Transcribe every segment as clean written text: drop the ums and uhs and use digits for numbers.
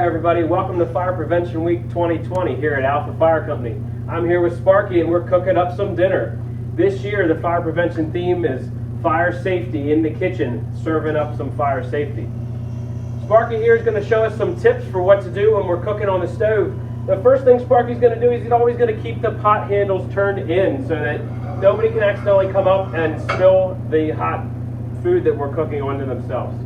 Hi everybody, welcome to Fire Prevention Week 2020 here at Alpha Fire Company. I'm here with Sparky and we're cooking up some dinner. This year the fire prevention theme is fire safety in the kitchen, serving up some fire safety. Sparky here is going to show us some tips for what to do when we're cooking on the stove. The first thing Sparky's going to do is he's always going to keep the pot handles turned in so that nobody can accidentally come up and spill the hot food that we're cooking onto themselves.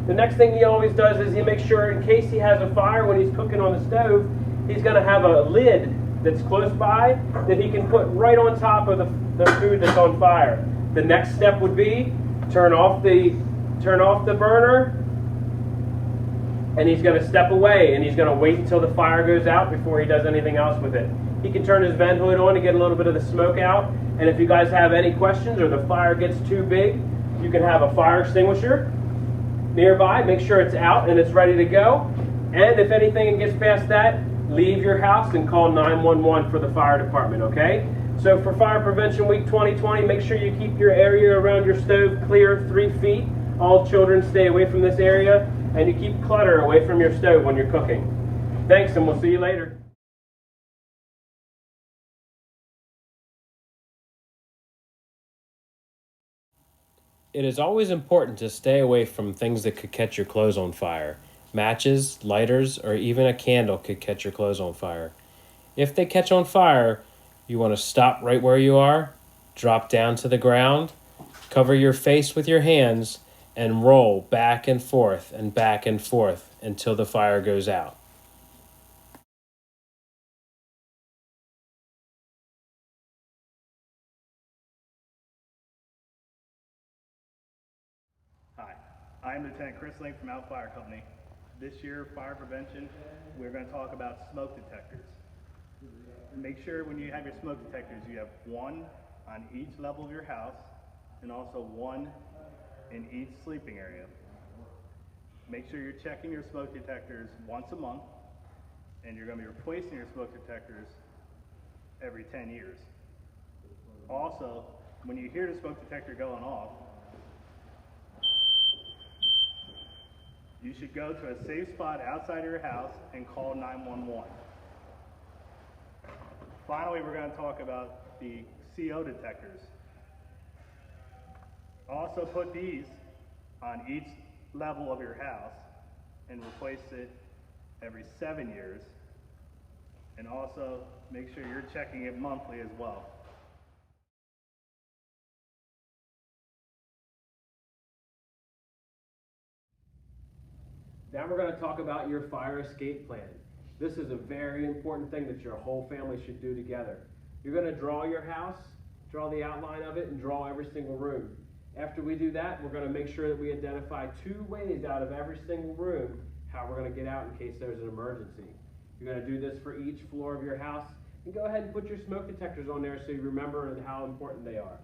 The next thing he always does is he makes sure, in case he has a fire when he's cooking on the stove, he's going to have a lid that's close by that he can put right on top of the food that's on fire. The next step would be turn off the burner, and he's going to step away and he's going to wait until the fire goes out before he does anything else with it. He can turn his vent hood on to get a little bit of the smoke out, and if you guys have any questions or the fire gets too big, you can have a fire extinguisher nearby. Make sure it's out and it's ready to go. And if anything gets past that, leave your house and call 911 for the fire department, okay? So for Fire Prevention Week 2020, make sure you keep your area around your stove clear 3 feet. All children stay away from this area, and you keep clutter away from your stove when you're cooking. Thanks, and we'll see you later. It is always important to stay away from things that could catch your clothes on fire. Matches, lighters, or even a candle could catch your clothes on fire. If they catch on fire, you want to stop right where you are, drop down to the ground, cover your face with your hands, and roll back and forth until the fire goes out. Hi, I'm Lieutenant Chris Link from Alpha Fire Company. This year, fire prevention, we're going to talk about smoke detectors. Make sure when you have your smoke detectors, you have one on each level of your house and also one in each sleeping area. Make sure you're checking your smoke detectors once a month, and you're going to be replacing your smoke detectors every 10 years. Also, when you hear the smoke detector going off, you should go to a safe spot outside of your house and call 911. Finally, we're going to talk about the CO detectors. Also put these on each level of your house and replace it every 7 years. And also make sure you're checking it monthly as well. Now we're going to talk about your fire escape plan. This is a very important thing that your whole family should do together. You're going to draw your house, draw the outline of it, and draw every single room. After we do that, we're going to make sure that we identify 2 ways out of every single room how we're going to get out in case there's an emergency. You're going to do this for each floor of your house, and go ahead and put your smoke detectors on there so you remember how important they are.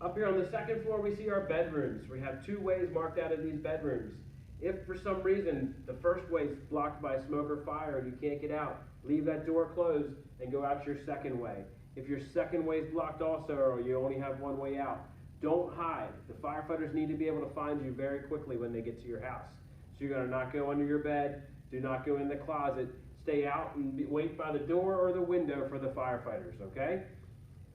Up here on the 2nd floor, we see our bedrooms. We have 2 ways marked out of these bedrooms. If for some reason the first way is blocked by smoke or fire and you can't get out, leave that door closed and go out your 2nd way. If your 2nd way is blocked also, or you only have 1 way out, don't hide. The firefighters need to be able to find you very quickly when they get to your house. So you're going to not go under your bed, do not go in the closet, stay out and wait by the door or the window for the firefighters, okay?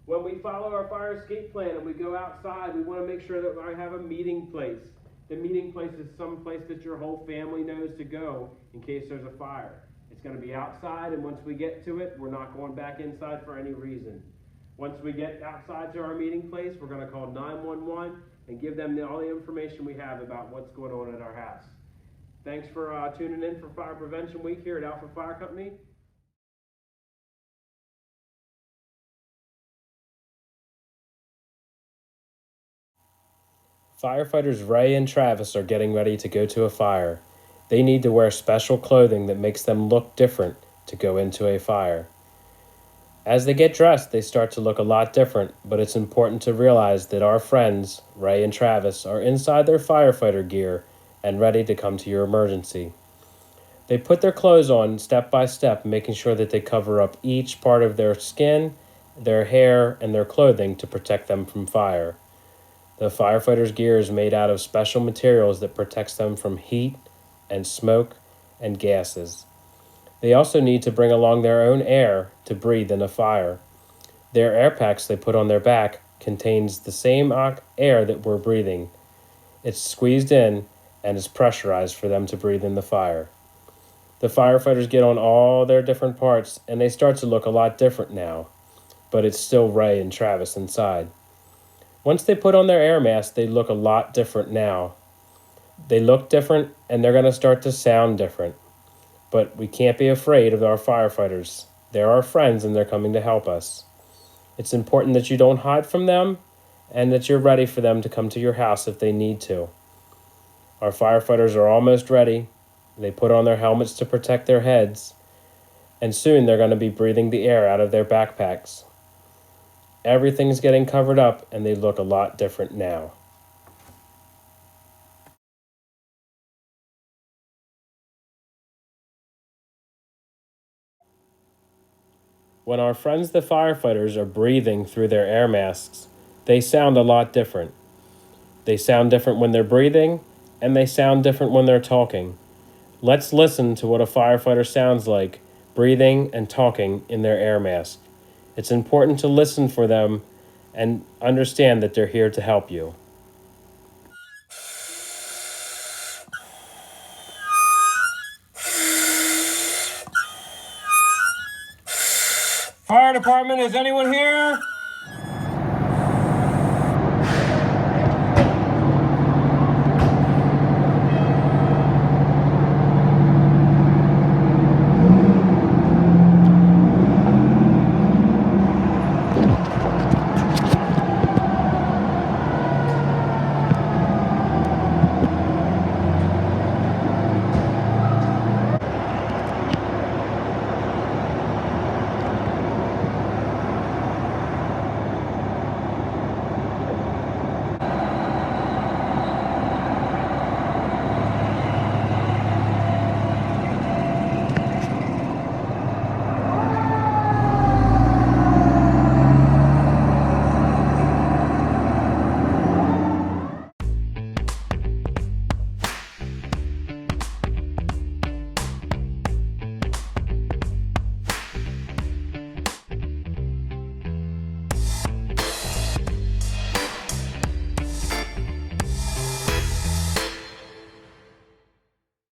When we follow our fire escape plan and we go outside, we want to make sure that I have a meeting place. The meeting place is some place that your whole family knows to go in case there's a fire. It's going to be outside, and once we get to it, we're not going back inside for any reason. Once we get outside to our meeting place, we're going to call 911 and give them all the information we have about what's going on at our house. Thanks for tuning in for Fire Prevention Week here at Alpha Fire Company. Firefighters Ray and Travis are getting ready to go to a fire. They need to wear special clothing that makes them look different to go into a fire. As they get dressed, they start to look a lot different, but it's important to realize that our friends, Ray and Travis, are inside their firefighter gear and ready to come to your emergency. They put their clothes on step by step, making sure that they cover up each part of their skin, their hair, and their clothing to protect them from fire. The firefighter's gear is made out of special materials that protects them from heat and smoke and gases. They also need to bring along their own air to breathe in a fire. Their air packs they put on their back contains the same air that we're breathing. It's squeezed in and is pressurized for them to breathe in the fire. The firefighters get on all their different parts and they start to look a lot different now, but it's still Ray and Travis inside. Once they put on their air masks, they look a lot different now. They look different and they're going to start to sound different. But we can't be afraid of our firefighters. They're our friends and they're coming to help us. It's important that you don't hide from them and that you're ready for them to come to your house if they need to. Our firefighters are almost ready. They put on their helmets to protect their heads, and soon they're going to be breathing the air out of their backpacks. Everything's getting covered up and they look a lot different now. When our friends the firefighters are breathing through their air masks, they sound a lot different. They sound different when they're breathing, and they sound different when they're talking. Let's listen to what a firefighter sounds like breathing and talking in their air mask. It's important to listen for them and understand that they're here to help you. Fire department, is anyone here?